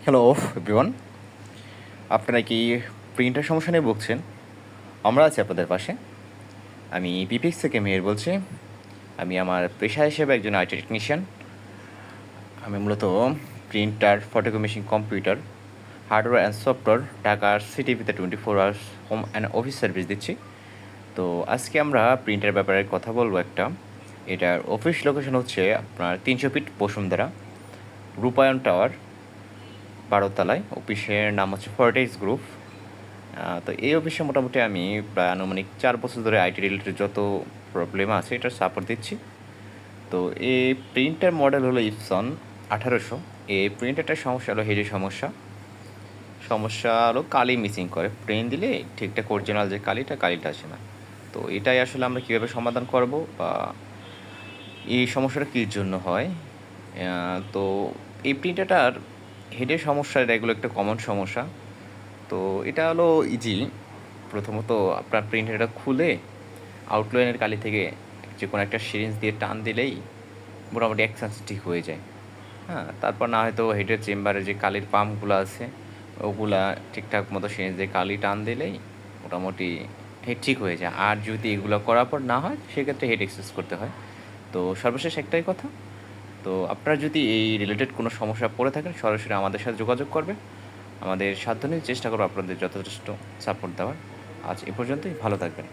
Hello everyone, আপনারা কি printer সমস্যা নিয়ে ভুগছেন? আমরা আছি আপনাদের পাশে। আমি বিপিএক্স থেকে মেহের বলছি। আমি আমার পেশা হিসেবে একজন আইটি টেকনিশিয়ান। আমি মূলত printer, photocopy machine, computer, hardware and software ঢাকার সিটিভিতে 24 hours home and office service দিচ্ছি। তো আজকে আমরা প্রিন্টার ব্যাপারে কথা বলবো একটা। এটার অফিস লোকেশন হচ্ছে আপনার 300 ফিট বসুন্ধরা, রূপায়ণ টাওয়ার, 12 তলায়। অফিসের নাম হচ্ছে ফর্টেক্স গ্রুপ। তো এই অফিসে মোটামুটি আমি প্রায় আনুমানিক 4 বছর ধরে আইটি রিলেটেড যত প্রবলেম আছে এটার সাপোর্ট দিচ্ছি। তো এই প্রিন্টার মডেল হলো ইপসন 1800। এই প্রিন্টারটার সমস্যা হলো হেডের সমস্যা হলো কালি মিসিং করে, প্রিন্ট দিলে ঠিকঠাক অরিজিনাল যে কালিটা আসে না। তো এটাই আসলে আমরা কীভাবে সমাধান করব, বা এই সমস্যাটা কীর জন্য হয়। তো এই প্রিন্টারটার হেডের সমস্যা, এগুলো একটা কমন সমস্যা। তো এটা হলো ইজি। প্রথমত আপনার প্রিন্টারটা খুলে আউটলাইনের কালি থেকে যে কোনো একটা সিরিঞ্জ দিয়ে টান দিলেই মোটামুটি অ্যাকশান ঠিক হয়ে যায়। হ্যাঁ, তারপর না হয়তো হেডের চেম্বারে যে কালির পাম্পগুলো আছে ওগুলা ঠিকঠাক মতো সিরিঞ্জ দিয়ে কালি টান দিলেই মোটামুটি হেড ঠিক হয়ে যায়। আর যদি এগুলো করার পর না হয় সেক্ষেত্রে হেড এক্সচেঞ্জ করতে হয়। তো সর্বশেষ একটাই কথা, তো আপনারা যদি এই রিলেটেড কোনো সমস্যা পড়ে থাকেন সরাসরি আমাদের সাথে যোগাযোগ করবেন। আমাদের সাধ্য নিয়ে চেষ্টা করবো আপনাদের যথেষ্ট সাপোর্ট দেওয়ার। আজ এ পর্যন্তই, ভালো থাকবেন।